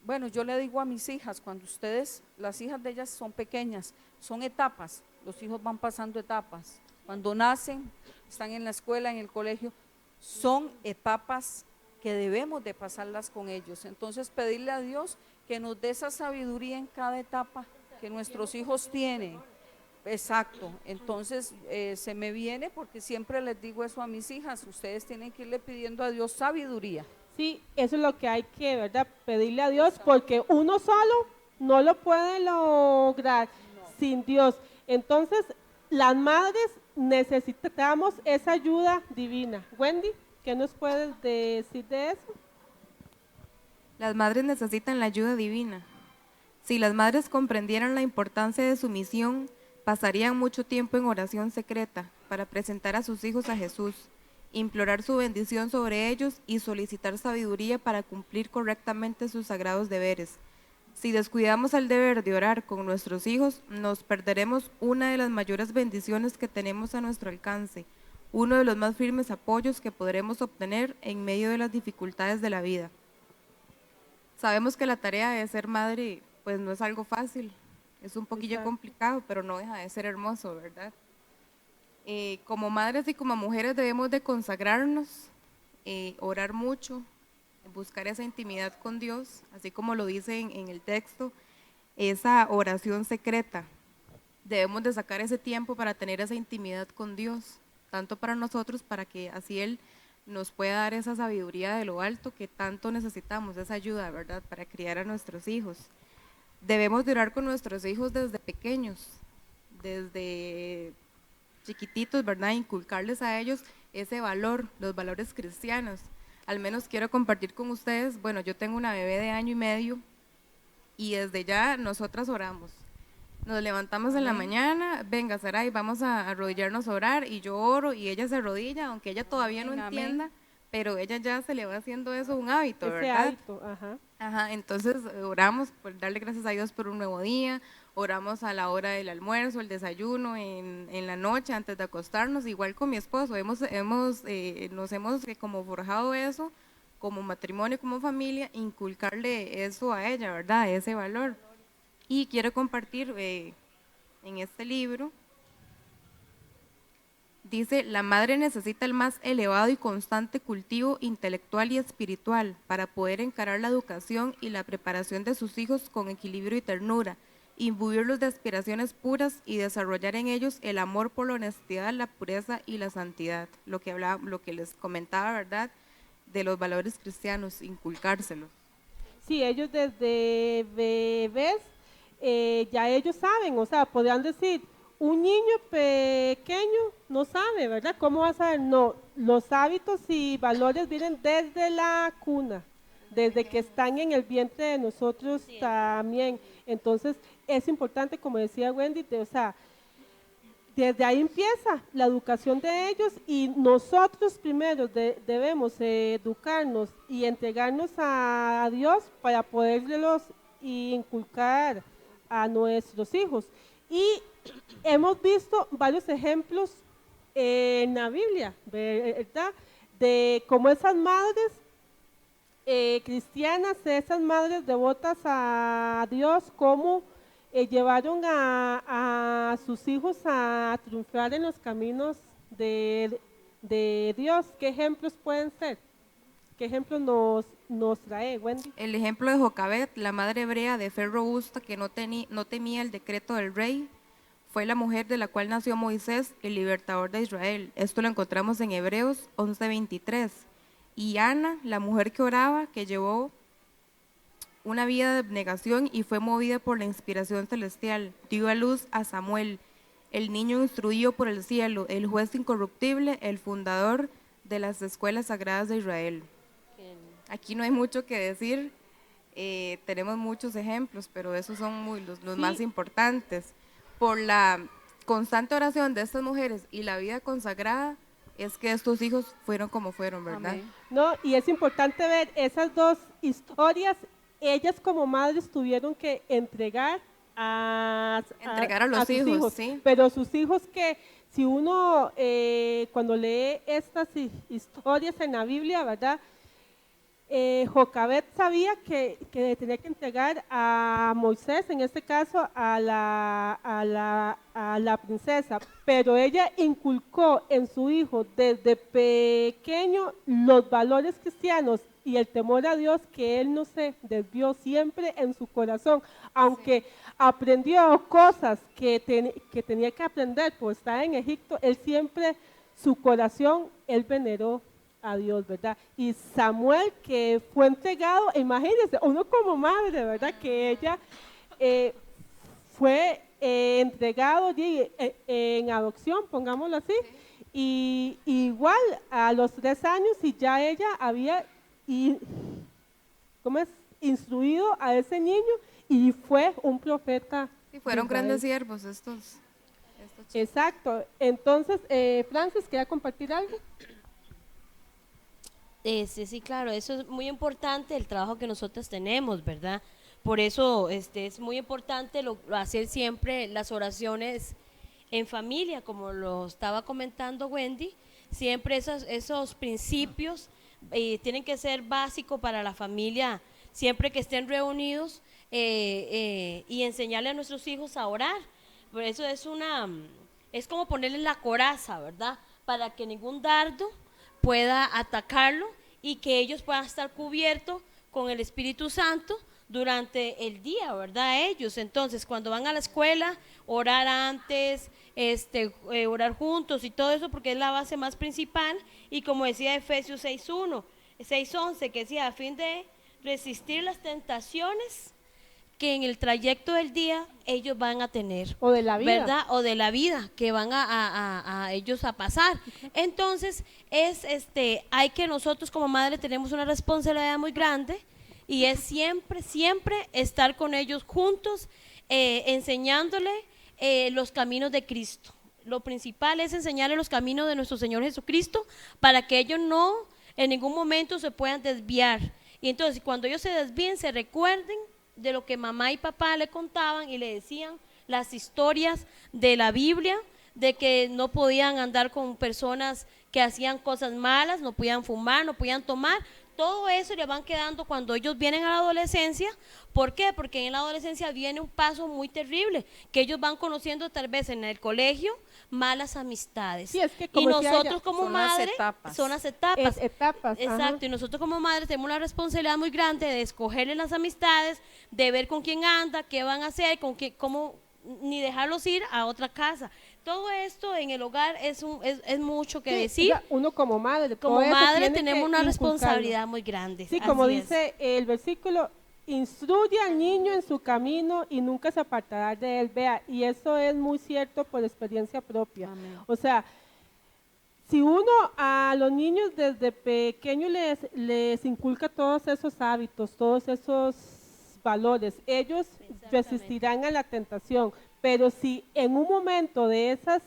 bueno, yo le digo a mis hijas, cuando las hijas de ellas son pequeñas, son etapas, los hijos van pasando etapas. Cuando nacen, están en la escuela, en el colegio, son etapas que debemos de pasarlas con ellos. Entonces pedirle a Dios que nos dé esa sabiduría en cada etapa que nuestros hijos tienen. Exacto, entonces se me viene porque siempre les digo eso a mis hijas, ustedes tienen que irle pidiendo a Dios sabiduría. Sí, eso es lo que hay que, ¿verdad? Pedirle a Dios, porque uno solo no lo puede lograr sin Dios. Entonces, las madres necesitamos esa ayuda divina. Wendy, ¿qué nos puedes decir de eso? Las madres necesitan la ayuda divina. Si las madres comprendieran la importancia de su misión, pasarían mucho tiempo en oración secreta para presentar a sus hijos a Jesús, implorar su bendición sobre ellos y solicitar sabiduría para cumplir correctamente sus sagrados deberes. Si descuidamos el deber de orar con nuestros hijos, nos perderemos una de las mayores bendiciones que tenemos a nuestro alcance, uno de los más firmes apoyos que podremos obtener en medio de las dificultades de la vida. Sabemos que la tarea de ser madre pues no es algo fácil, es un poquillo Exacto. complicado, pero no deja de ser hermoso, ¿verdad? Como madres y como mujeres debemos de consagrarnos, orar mucho, buscar esa intimidad con Dios, así como lo dice en el texto, esa oración secreta. Debemos de sacar ese tiempo para tener esa intimidad con Dios, tanto para nosotros, para que así Él nos pueda dar esa sabiduría de lo alto que tanto necesitamos, esa ayuda, ¿verdad?, para criar a nuestros hijos. Debemos de orar con nuestros hijos desde pequeños, desde chiquititos, ¿verdad?, inculcarles a ellos ese valor, los valores cristianos. Al menos quiero compartir con ustedes, bueno, yo tengo una bebé de 1 año y medio y desde ya nosotras oramos. Nos levantamos en la mañana, venga Saray, vamos a arrodillarnos a orar y yo oro y ella se arrodilla, aunque ella todavía no Amén, amén. entienda, pero ella ya se le va haciendo eso un hábito, Ese ¿verdad? hábito, ajá. Ajá, entonces oramos por darle gracias a Dios por un nuevo día, oramos a la hora del almuerzo, el desayuno, en la noche antes de acostarnos, igual con mi esposo, nos hemos como forjado eso como matrimonio, como familia, inculcarle eso a ella, ¿verdad? Ese valor. Y quiero compartir en este libro, dice, la madre necesita el más elevado y constante cultivo intelectual y espiritual para poder encarar la educación y la preparación de sus hijos con equilibrio y ternura, imbuirlos de aspiraciones puras y desarrollar en ellos el amor por la honestidad, la pureza y la santidad. Lo que les comentaba, ¿verdad?, de los valores cristianos, inculcárselos. Sí, ellos desde bebés ya ellos saben, o sea, podrían decir, un niño pequeño no sabe, ¿verdad? ¿Cómo va a saber? No, los hábitos y valores vienen desde la cuna, desde que están en el vientre de nosotros también. Entonces, es importante, como decía Wendy, o sea, desde ahí empieza la educación de ellos y nosotros primero debemos educarnos y entregarnos a Dios para poderlos inculcar a nuestros hijos. Y hemos visto varios ejemplos en la Biblia, ¿verdad? De cómo esas madres cristianas, esas madres devotas a Dios, cómo llevaron a sus hijos a triunfar en los caminos de Dios. ¿Qué ejemplos pueden ser? ¿Qué ejemplos nos trae, Wendy? El ejemplo de Jocabet, la madre hebrea de fe robusta que no temía el decreto del rey, fue la mujer de la cual nació Moisés, el libertador de Israel. Esto lo encontramos en Hebreos 11:23. Y Ana, la mujer que oraba, que llevó una vida de abnegación y fue movida por la inspiración celestial, dio a luz a Samuel, el niño instruido por el cielo, el juez incorruptible, el fundador de las escuelas sagradas de Israel. Aquí no hay mucho que decir, tenemos muchos ejemplos, pero esos son los más importantes. Por la constante oración de estas mujeres y la vida consagrada, es que estos hijos fueron como fueron, ¿verdad? Amén. No, y es importante ver esas dos historias. Ellas como madres tuvieron que entregar a los sus hijos, sí. Pero sus hijos que si uno cuando lee estas historias en la Biblia, ¿verdad? Jocabet sabía que tenía que entregar a Moisés, en este caso a la princesa, pero ella inculcó en su hijo desde pequeño los valores cristianos y el temor a Dios, que él no se desvió siempre en su corazón, aunque aprendió cosas que tenía que aprender por estar en Egipto, él siempre, su corazón, él veneró a Dios, ¿verdad? Y Samuel, que fue entregado, imagínense, uno como madre, ¿verdad? Que ella fue entregado en adopción, pongámoslo así, y igual a los 3 años y ya ella había instruido a ese niño y fue un profeta. Sí, fueron de Israel. grandes siervos estos chicos. Exacto. Entonces, Francis, ¿quería compartir algo? Sí, claro, eso es muy importante, el trabajo que nosotros tenemos, ¿verdad? Por eso es muy importante hacer siempre las oraciones en familia, como lo estaba comentando Wendy, siempre esos principios tienen que ser básicos para la familia, siempre que estén reunidos, y enseñarle a nuestros hijos a orar. Por eso es como ponerle la coraza, ¿verdad? Para que ningún dardo pueda atacarlo y que ellos puedan estar cubiertos con el Espíritu Santo durante el día, ¿verdad? Ellos, entonces, cuando van a la escuela, orar antes, orar juntos y todo eso, porque es la base más principal. Y como decía Efesios 6:11, que decía, a fin de resistir las tentaciones que en el trayecto del día ellos van a tener. O de la vida. ¿Verdad? O de la vida que van a ellos a pasar. Entonces, hay que nosotros como madre tenemos una responsabilidad muy grande y es siempre, siempre estar con ellos juntos, enseñándole los caminos de Cristo. Lo principal es enseñarle los caminos de nuestro Señor Jesucristo para que ellos no en ningún momento se puedan desviar. Y entonces cuando ellos se desvíen, se recuerden de lo que mamá y papá le contaban y le decían las historias de la Biblia, de que no podían andar con personas que hacían cosas malas, no podían fumar, no podían tomar. Todo eso le van quedando cuando ellos vienen a la adolescencia. ¿Por qué? Porque en la adolescencia viene un paso muy terrible, que ellos van conociendo tal vez en el colegio malas amistades. Sí, es que y como decía nosotros ella, como son las madre, etapas. son las etapas. Etapas. ajá. Exacto, y nosotros como madres tenemos una responsabilidad muy grande de escogerle las amistades, de ver con quién anda, qué van a hacer, cómo, ni dejarlos ir a otra casa. Todo esto en el hogar es mucho que Sí, decir. o sea, uno como madre. Como todo eso madre tiene tenemos que una inculcarlo. responsabilidad muy grande. Sí, como así es. dice el versículo, instruye al niño en su camino y nunca se apartará de él. Vea, y eso es muy cierto por experiencia propia. Amén. O sea, si uno a los niños desde pequeños les inculca todos esos hábitos, todos esos valores, ellos Exactamente. resistirán a la tentación. Pero si en un momento de esas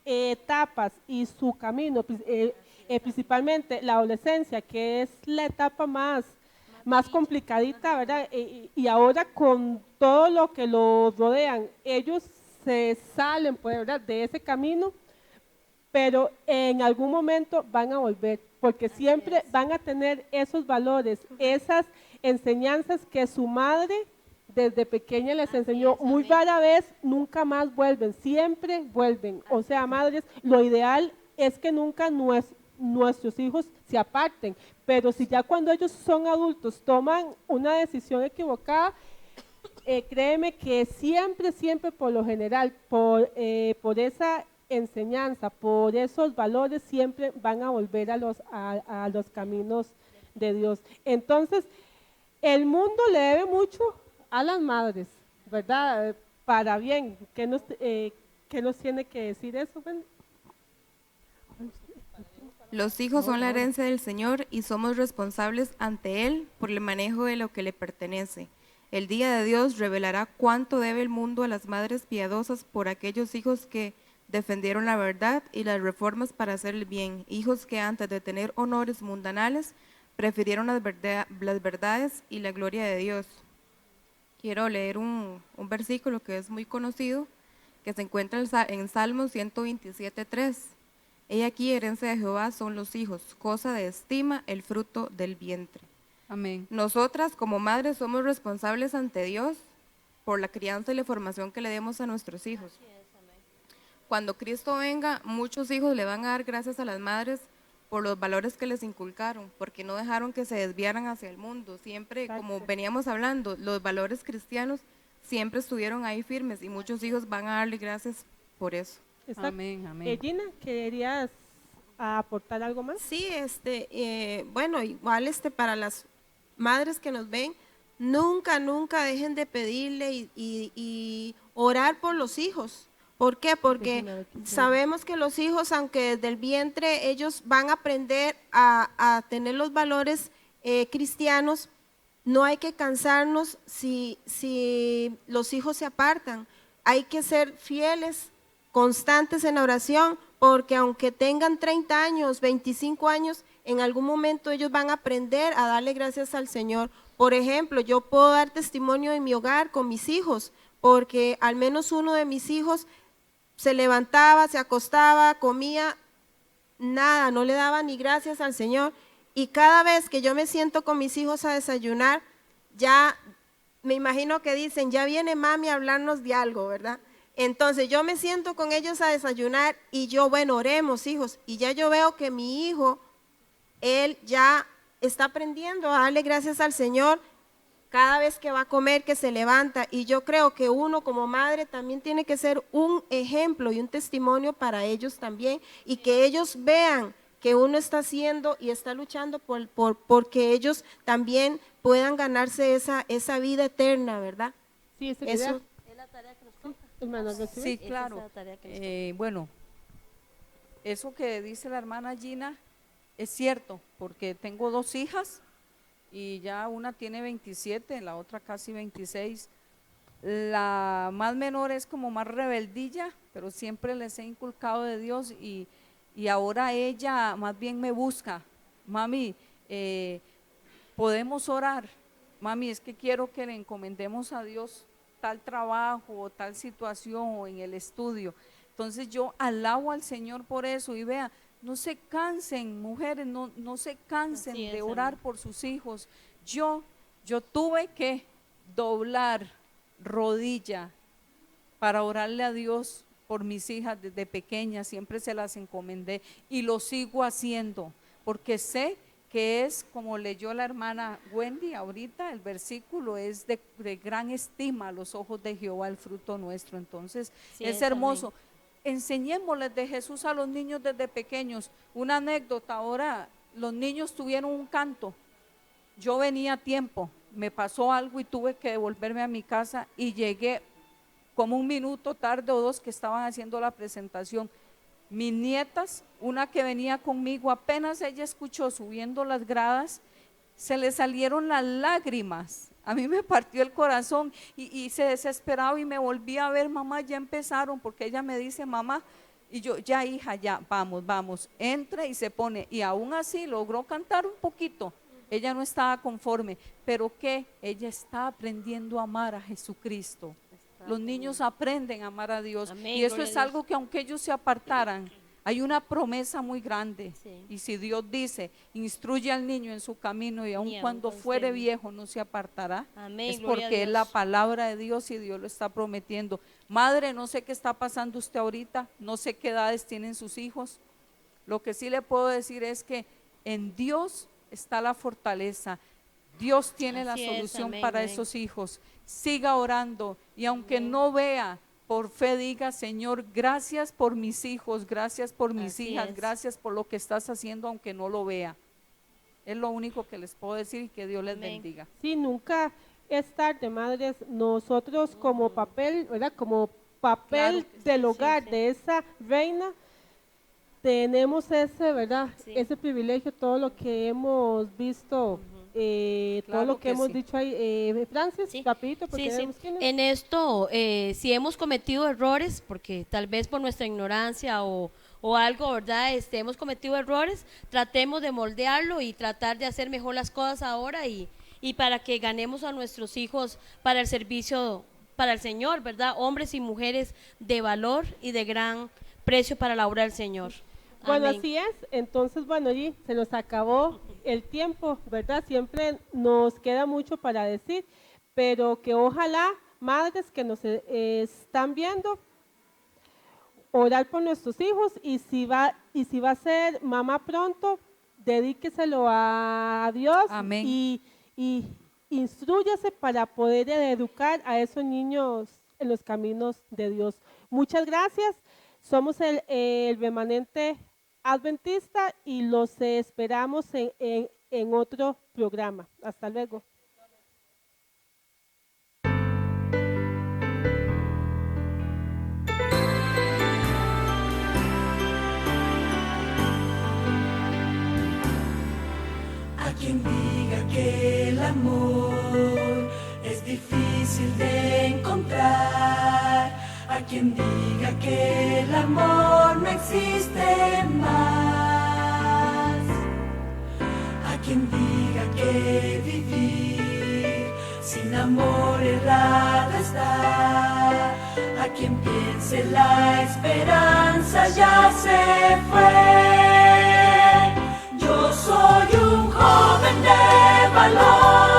etapas y su camino, principalmente la adolescencia, que es la etapa más complicadita, ¿verdad? Y ahora con todo lo que los rodean, ellos se salen, pues, ¿verdad?, de ese camino, pero en algún momento van a volver, porque siempre van a tener esos valores, esas enseñanzas que su madre desde pequeña les enseñó. Muy rara vez, nunca más vuelven, siempre vuelven. O sea, madres, lo ideal es que nunca nuestros hijos se aparten, pero si ya cuando ellos son adultos toman una decisión equivocada, créeme que siempre, siempre por lo general, por esa enseñanza, por esos valores, siempre van a volver a los caminos de Dios. Entonces, el mundo le debe mucho a las madres, ¿verdad? Para bien. ¿Qué nos tiene que decir eso? Los hijos son la herencia del Señor y somos responsables ante Él por el manejo de lo que le pertenece. El día de Dios revelará cuánto debe el mundo a las madres piadosas por aquellos hijos que defendieron la verdad y las reformas para hacer el bien, hijos que antes de tener honores mundanales prefirieron las verdades y la gloria de Dios. Quiero leer un versículo que es muy conocido, que se encuentra en Salmos 127:3. He aquí, herencia de Jehová son los hijos, cosa de estima el fruto del vientre. Amén. Nosotras como madres somos responsables ante Dios por la crianza y la formación que le demos a nuestros hijos. Cuando Cristo venga, muchos hijos le van a dar gracias a las madres por los valores que les inculcaron, porque no dejaron que se desviaran hacia el mundo. Siempre, Exacto. como veníamos hablando, los valores cristianos siempre estuvieron ahí firmes y muchos hijos van a darle gracias por eso. Exacto. Amén, amén. Gina, ¿querías aportar algo más? Sí, bueno, igual para las madres que nos ven, nunca dejen de pedirle y orar por los hijos. ¿Por qué? Déjame Porque ver qué sabemos que los hijos, aunque desde el vientre ellos van a aprender a tener los valores cristianos, no hay que cansarnos si los hijos se apartan. Hay que ser fieles, constantes en la oración, porque aunque tengan 30 años, 25 años, en algún momento ellos van a aprender a darle gracias al Señor. Por ejemplo, yo puedo dar testimonio en mi hogar con mis hijos, porque al menos uno de mis hijos se levantaba, se acostaba, comía, nada, no le daba ni gracias al Señor. Y cada vez que yo me siento con mis hijos a desayunar, ya me imagino que dicen, ya viene mami a hablarnos de algo, ¿verdad? Entonces yo me siento con ellos a desayunar y yo, bueno, oremos, hijos. Y ya yo veo que mi hijo, él ya está aprendiendo a darle gracias al Señor cada vez que va a comer, que se levanta. Y yo creo que uno como madre también tiene que ser un ejemplo y un testimonio para ellos también. Y que ellos vean que uno está haciendo y está luchando porque ellos también puedan ganarse esa vida eterna, ¿verdad? Sí, esa Eso. Es la tarea que nos toca. hermana Rocío. Sí, Esa es claro. la tarea que nos toca. Bueno, eso que dice la hermana Gina es cierto, porque tengo 2 hijas y ya una tiene 27, la otra casi 26. La más menor es como más rebeldilla, pero siempre les he inculcado de Dios y ahora ella más bien me busca. Mami, podemos orar. Mami, es que quiero que le encomendemos a Dios tal trabajo o tal situación o en el estudio. Entonces yo alabo al Señor por eso y vea, no se cansen, mujeres, no se cansen Así es, de orar amén. por sus hijos. Yo tuve que doblar rodilla para orarle a Dios por mis hijas desde pequeñas, siempre se las encomendé y lo sigo haciendo, porque sé que es como leyó la hermana Wendy ahorita, el versículo es de gran estima a los ojos de Jehová el fruto nuestro. Entonces Sí, es es, hermoso. Enseñémosles de Jesús a los niños desde pequeños. Una anécdota, ahora los niños tuvieron un canto. Yo venía a tiempo, me pasó algo y tuve que devolverme a mi casa y llegué como 1 minuto tarde o 2 que estaban haciendo la presentación. Mis nietas, una que venía conmigo, apenas ella escuchó subiendo las gradas, se le salieron las lágrimas. A mí me partió el corazón y se desesperaba y me volví a ver, mamá, ya empezaron, porque ella me dice, mamá, y yo, ya hija, ya, vamos, entra y se pone, y aún así logró cantar un poquito. Ella no estaba conforme, pero que ella está aprendiendo a amar a Jesucristo. Los niños aprenden a amar a Dios. Amén, Y eso gloria es a Dios. algo que aunque ellos se apartaran, hay una promesa muy grande. Sí. Y si Dios dice, instruye al niño en su camino y aun Y aun cuando cuando fuere esté viejo no se apartará, Amén, es gloria a porque es la Dios. palabra de Dios y Dios lo está prometiendo. Madre, no sé qué está pasando usted ahorita, no sé qué edades tienen sus hijos. Lo que sí le puedo decir es que en Dios está la fortaleza. Dios tiene la Así es, solución amén, para amén. esos hijos. Siga orando y aunque no vea, por fe diga, Señor, gracias por mis hijos, gracias por mis Así hijas, es. gracias por lo que estás haciendo aunque no lo vea. Es lo único que les puedo decir y que Dios les Amén. bendiga. Sí, nunca es tarde, madres. Nosotros como papel, ¿verdad? Como papel Claro que del sí, hogar sí. de esa reina, tenemos ese, ¿verdad? Sí. Ese privilegio, todo lo que hemos visto, todo Claro lo que que hemos sí. dicho ahí. Francis, Sí, rapidito, porque sí, sí. tenemos que irnos. En esto, si hemos cometido errores, porque tal vez por nuestra ignorancia o algo, ¿verdad? Hemos cometido errores, tratemos de moldearlo y tratar de hacer mejor las cosas ahora y para que ganemos a nuestros hijos para el servicio, para el Señor, ¿verdad? Hombres y mujeres de valor y de gran precio para la obra del Señor. Bueno, Amén. así es. Entonces, bueno, y se nos acabó el tiempo, ¿verdad? Siempre nos queda mucho para decir, pero que ojalá, madres que nos están viendo, orar por nuestros hijos y si va a ser mamá pronto, dedíqueselo a Dios Amén. y instrúyase para poder educar a esos niños en los caminos de Dios. Muchas gracias. Somos el remanente adventista y los esperamos en otro programa. Hasta luego. A quien diga que el amor es difícil de encontrar, a quien diga que el amor no existe más, a quien diga que vivir sin amor errado está, a quien piense la esperanza ya se fue. Yo soy un joven de valor.